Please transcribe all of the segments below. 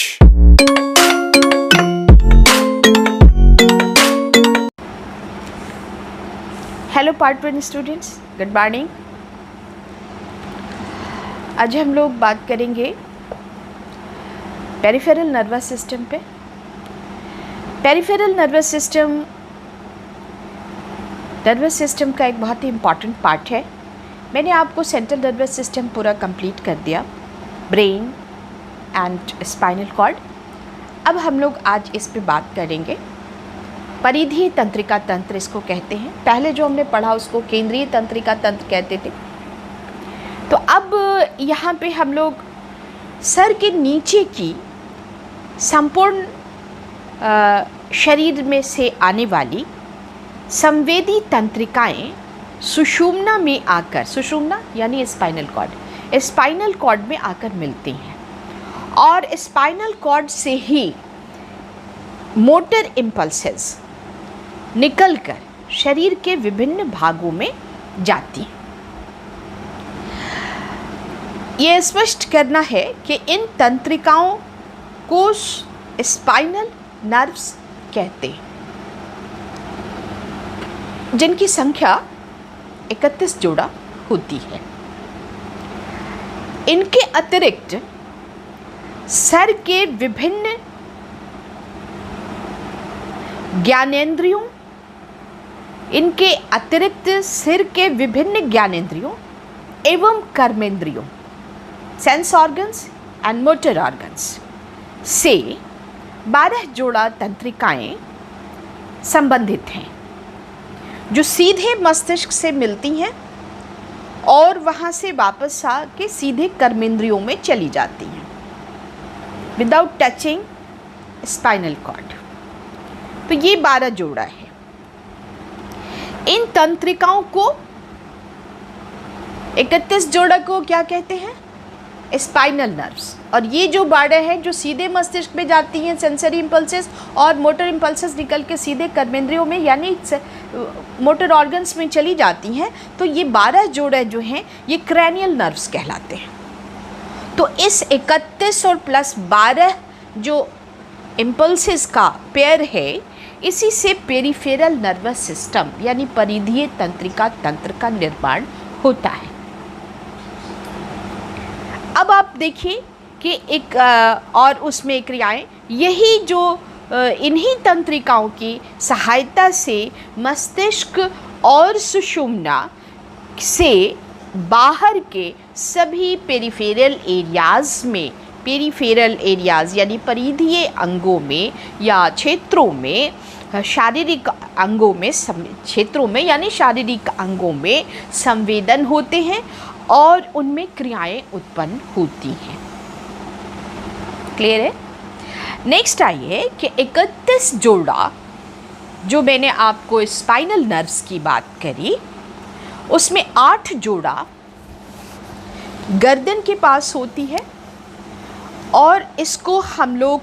English. Hello part 1 students, good morning. आज हम लोग बात करेंगे पेरिफेरल नर्वस सिस्टम पे। पेरिफेरल नर्वस सिस्टम का एक बहुत ही इम्पॉर्टेंट पार्ट है। मैंने आपको सेंट्रल नर्वस सिस्टम पूरा कंप्लीट कर दिया, ब्रेन एंड स्पाइनल कॉर्ड। अब हम लोग आज इस पे बात करेंगे। परिधीय तंत्रिका तंत्र इसको कहते हैं। पहले जो हमने पढ़ा उसको केंद्रीय तंत्रिका तंत्र कहते थे। तो अब यहाँ पे हम लोग सर के नीचे की संपूर्ण शरीर में से आने वाली संवेदी तंत्रिकाएं सुषुम्ना में आकर, सुषुम्ना यानी स्पाइनल कॉर्ड में आकर मिलती हैं और स्पाइनल कॉर्ड से ही मोटर इम्पल्सेस निकलकर शरीर के विभिन्न भागों में जाती हैं। ये स्पष्ट करना है कि इन तंत्रिकाओं को स्पाइनल नर्व्स कहते हैं, जिनकी संख्या 31 जोड़ा होती है। इनके अतिरिक्त सर के विभिन्न ज्ञानेंद्रियों, इनके अतिरिक्त सिर के विभिन्न ज्ञानेंद्रियों एवं कर्मेंद्रियों, sense organs and motor organs से 12 जोड़ा तंत्रिकाएं संबंधित हैं, जो सीधे मस्तिष्क से मिलती हैं और वहाँ से वापस आके सीधे कर्मेंद्रियों में चली जाती हैं विदाउट टचिंग स्पाइनल कॉर्ड। तो ये 12 जोड़ा है। इन तंत्रिकाओं को 31 जोड़ा को क्या कहते हैं? Spinal nerves. और ये जो 12 है जो सीधे मस्तिष्क में जाती हैं, सेंसरी इम्पल्सेस और मोटर इम्पल्सेस निकल के सीधे कर्मेंद्रियों में यानी मोटर ऑर्गन्स में चली जाती हैं। तो ये 12 जोड़े जो हैं ये क्रैनियल नर्व्स कहलाते हैं। तो इस 31 और प्लस 12 जो इम्पल्सेस का पेयर है, इसी से पेरिफेरल नर्वस सिस्टम यानी परिधीय तंत्रिका तंत्र का निर्माण होता है। अब आप देखिए कि एक और उसमें क्रियाएं, यही जो इन्हीं तंत्रिकाओं की सहायता से मस्तिष्क और सुषुम्ना से बाहर के सभी पेरिफेरल एरियाज़ यानी परिधीय अंगों में या क्षेत्रों में, शारीरिक अंगों में संवेदन होते हैं और उनमें क्रियाएं उत्पन्न होती हैं। क्लियर है? नेक्स्ट आइए कि 31 जोड़ा जो मैंने आपको स्पाइनल नर्व्स की बात करी, उसमें 8 जोड़ा गर्दन के पास होती है और इसको हम लोग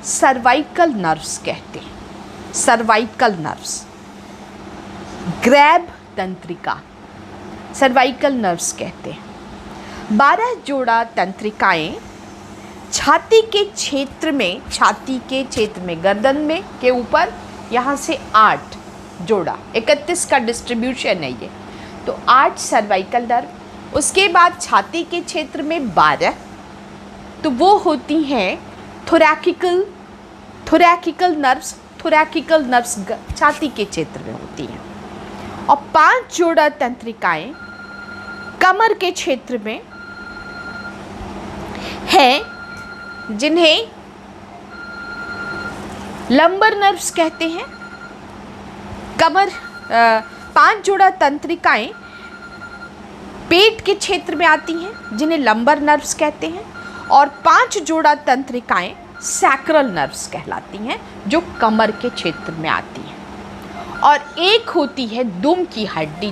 सर्वाइकल नर्व्स कहते हैं। सर्वाइकल नर्व्स, ग्रैब तंत्रिका सर्वाइकल नर्व्स कहते हैं। 12 जोड़ा तंत्रिकाएं छाती के क्षेत्र में गर्दन में के ऊपर, यहाँ से 8 जोड़ा, 31 का डिस्ट्रीब्यूशन है ये। तो 8 सर्वाइकल नर्व। उसके बाद छाती के क्षेत्र में 12, तो वो होती हैं थोरैकिकल नर्व्स। थोरैकिकल नर्व्स छाती के क्षेत्र में होती हैं। और 5 जोड़ा तंत्रिकाएं कमर के क्षेत्र में हैं, जिन्हें लंबर नर्व्स कहते हैं। 5 जोड़ा तंत्रिकाएं पेट के क्षेत्र में आती हैं, जिन्हें लंबर नर्व्स कहते हैं। और 5 जोड़ा तंत्रिकाएं सैक्रल नर्व्स कहलाती हैं, जो कमर के क्षेत्र में आती हैं। और एक होती है दुम की हड्डी,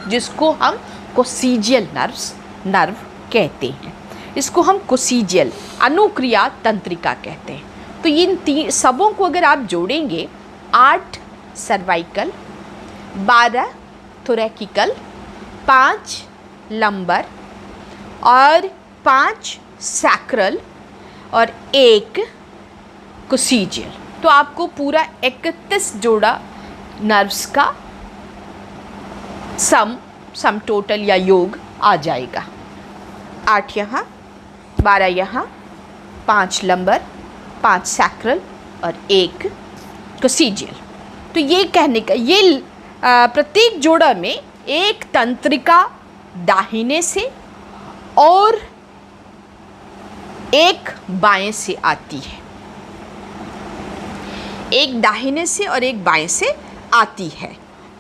जिसको हम कोसीजियल नर्व कहते हैं। इसको हम कोसीजियल अनुक्रिया तंत्रिका कहते हैं। तो इन सबों को अगर आप जोड़ेंगे, 8 सर्वाइकल, 12 थोरैकिकल, 5 लंबर और 5 सैक्रल और एक कोसीजियल। तो आपको पूरा 31 जोड़ा नर्व्स का सम टोटल या योग आ जाएगा। 8 यहाँ, 12 यहाँ, 5 लंबर, 5 सैक्रल और 1 कोसीजियल। तो ये कहने का ये प्रत्येक जोड़ा में एक तंत्रिका दाहिने से और एक बाएं से आती है, एक दाहिने से और एक बाएं से आती है।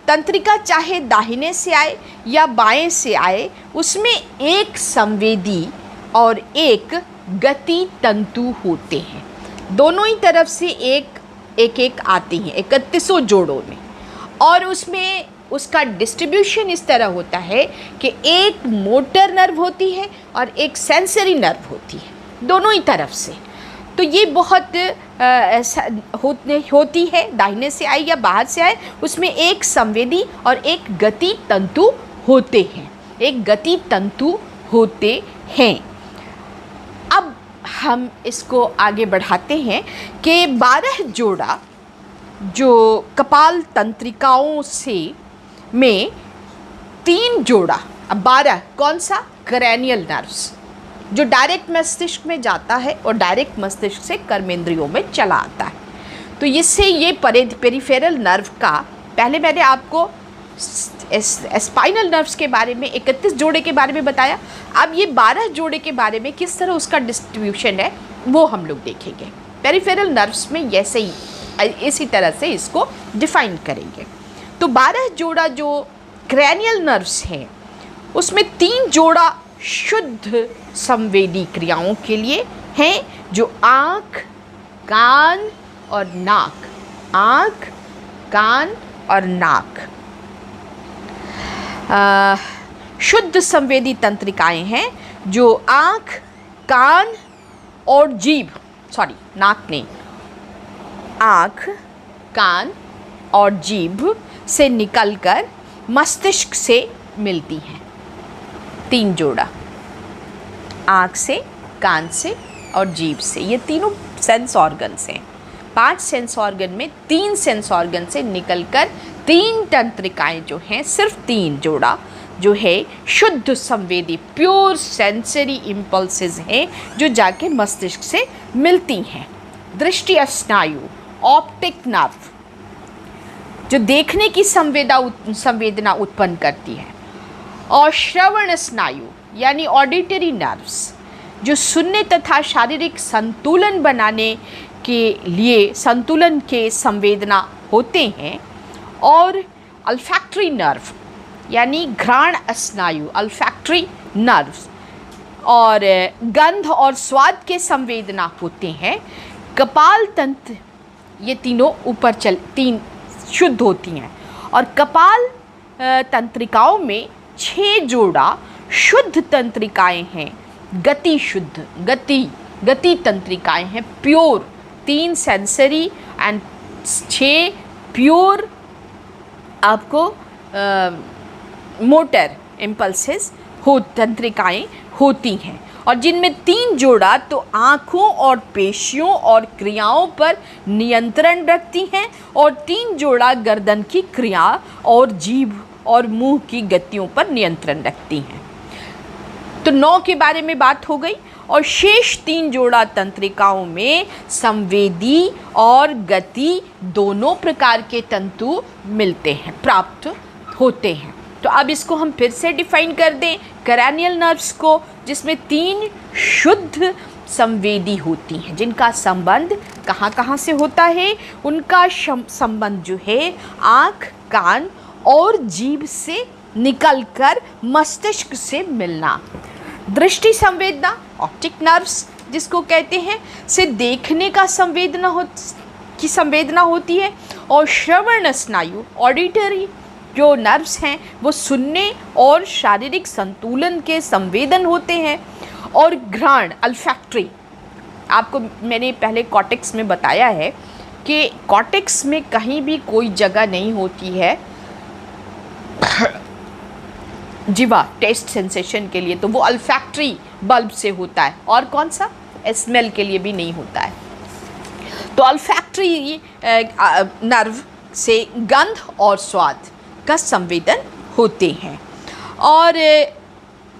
तंत्रिका चाहे दाहिने से आए या बाएं से आए, उसमें एक संवेदी और एक गति तंतु होते हैं। दोनों ही तरफ से एक आती हैं 31 जोड़ों में, और उसमें उसका डिस्ट्रीब्यूशन इस तरह होता है कि एक मोटर नर्व होती है और एक सेंसरी नर्व होती है, दोनों ही तरफ से। तो ये बहुत होती है, दाहिने से आए या बाहर से आए, उसमें एक संवेदी और एक गति तंतु होते हैं, एक गति तंतु होते हैं। अब हम इसको आगे बढ़ाते हैं कि 12 जोड़ा जो कपाल तंत्रिकाओं से में 3 जोड़ा, अब 12 कौन सा? क्रैनियल नर्व्स, जो डायरेक्ट मस्तिष्क में जाता है और डायरेक्ट मस्तिष्क से कर्मेंद्रियों में चला आता है। तो इससे ये पेरिफेरल नर्व का, पहले मैंने आपको स्पाइनल नर्व्स के बारे में 31 जोड़े के बारे में बताया, अब ये 12 जोड़े के बारे में किस तरह उसका डिस्ट्रीब्यूशन है वो हम लोग देखेंगे। पेरिफेरल नर्व्स में ऐसे ही इसी तरह से इसको डिफाइन करेंगे। तो 12 जोड़ा जो क्रैनियल नर्व्स हैं उसमें 3 जोड़ा शुद्ध संवेदी क्रियाओं के लिए हैं, जो आँख, कान और नाक, आँख, कान और नाक शुद्ध संवेदी तंत्रिकाएं हैं, जो आँख, कान और जीभ, नाक नहीं, आँख, कान और जीभ से निकलकर मस्तिष्क से मिलती हैं। 3 जोड़ा, आँख से, कान से और जीभ से, ये तीनों सेंस ऑर्गन्स हैं। 5 सेंस ऑर्गन में 3 सेंस ऑर्गन से निकलकर 3 तंत्रिकाएं जो हैं, सिर्फ 3 जोड़ा जो है शुद्ध संवेदी, प्योर सेंसरी इम्पल्सेस हैं, जो जाके मस्तिष्क से मिलती हैं। दृष्टि स्नायु, ऑप्टिक नर्व, जो देखने की संवेदना उत्पन्न करती है, और श्रवण स्नायु यानी ऑडिटरी नर्व्स, जो सुनने तथा शारीरिक संतुलन बनाने के लिए संतुलन के संवेदना होते हैं, और अल्फैक्टरी नर्व यानी घ्राण स्नायु, अल्फैक्टरी नर्व्स, और गंध और स्वाद के संवेदना होते हैं। कपाल तंत्र, ये तीनों ऊपर 3 शुद्ध होती हैं, और कपाल तंत्रिकाओं में 6 जोड़ा शुद्ध तंत्रिकाएं हैं, गति शुद्ध, गति तंत्रिकाएं हैं, प्योर, 3 सेंसरी एंड 6 प्योर आपको मोटर इम्पल्सेस तंत्रिकाएं होती हैं, और जिनमें 3 जोड़ा तो आँखों और पेशियों और क्रियाओं पर नियंत्रण रखती हैं, और 3 जोड़ा गर्दन की क्रिया और जीभ और मुंह की गतियों पर नियंत्रण रखती हैं। तो 9 के बारे में बात हो गई, और शेष 3 जोड़ा तंत्रिकाओं में संवेदी और गति दोनों प्रकार के तंतु मिलते हैं, प्राप्त होते हैं। तो अब इसको हम फिर से डिफाइन कर दें, क्रैनियल नर्व्स को, जिसमें 3 शुद्ध संवेदी होती हैं, जिनका संबंध कहाँ से होता है? उनका संबंध जो है आँख, कान और जीभ से निकलकर मस्तिष्क से मिलना। दृष्टि संवेदना, ऑप्टिक नर्व्स जिसको कहते हैं, से देखने का संवेदना होती है, और श्रवण स्नायु, ऑडिटरी जो नर्व्स हैं वो सुनने और शारीरिक संतुलन के संवेदन होते हैं, और घ्राण, अल्फैक्टरी, आपको मैंने पहले कॉर्टेक्स में बताया है कि कॉर्टेक्स में कहीं भी कोई जगह नहीं होती है जीवा टेस्ट सेंसेशन के लिए, तो वो अल्फैक्टरी बल्ब से होता है। और कौन सा? स्मेल के लिए भी नहीं होता है। तो ऑल्फैक्टरी नर्व से गंध और स्वाद का संवेदन होते हैं। और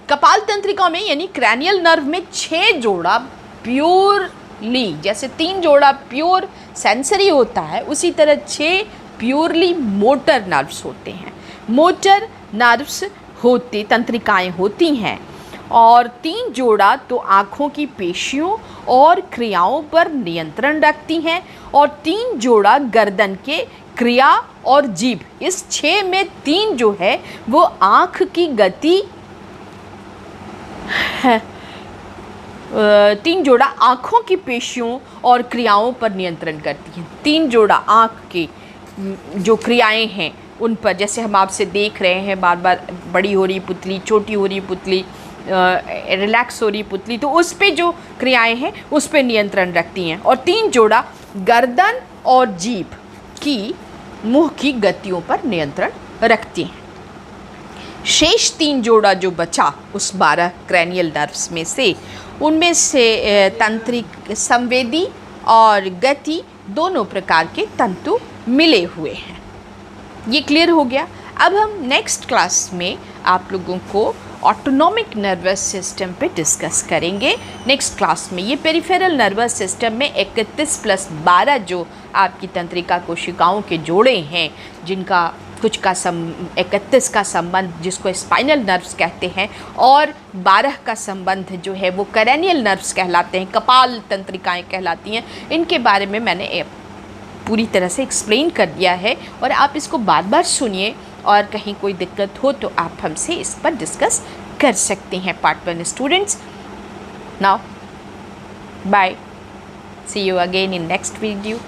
कपाल तंत्रिका में यानी क्रैनियल नर्व में 6 जोड़ा प्योरली, जैसे 3 जोड़ा प्योर सेंसरी होता है, उसी तरह 6 प्योरली मोटर नर्व्स होते हैं। मोटर नर्व्स होते तंत्रिकाएं होती हैं और 3 जोड़ा तो आँखों की पेशियों और क्रियाओं पर नियंत्रण रखती हैं और 3 जोड़ा गर्दन के क्रिया और जीभ। इस 6 में 3 जो है वो आँख की गति 3 जोड़ा आँखों की पेशियों और क्रियाओं पर नियंत्रण करती हैं। 3 जोड़ा आँख की जो क्रियाएं हैं उन पर, जैसे हम आपसे देख रहे हैं बार बार बड़ी हो रही पुतली, छोटी हो रही पुतली, रिलैक्स हो रही पुतली, तो उस पे जो क्रियाएं हैं उस पे नियंत्रण रखती हैं। और 3 जोड़ा गर्दन और जीभ की मुंह की गतियों पर नियंत्रण रखती हैं। शेष 3 जोड़ा जो बचा उस 12 क्रैनियल नर्व्स में से, उनमें से तंत्रिक, संवेदी और गति दोनों प्रकार के तंतु मिले हुए हैं। ये क्लियर हो गया। अब हम नेक्स्ट क्लास में आप लोगों को ऑटोनॉमिक नर्वस सिस्टम पे डिस्कस करेंगे। नेक्स्ट क्लास में ये पेरिफेरल नर्वस सिस्टम में 31 + 12 जो आपकी तंत्रिका कोशिकाओं के जोड़े हैं, जिनका कुछ का 31 का संबंध जिसको स्पाइनल नर्व्स कहते हैं और 12 का संबंध जो है वो क्रैनियल नर्व्स कहलाते हैं, कपाल तंत्रिकाएं कहलाती हैं। इनके बारे में मैंने पूरी तरह से एक्सप्लेन कर दिया है और आप इसको बार बार सुनिए और कहीं कोई दिक्कत हो तो आप हमसे इस पर डिस्कस कर सकते हैं। Part 1 students, now bye, see you again in next video.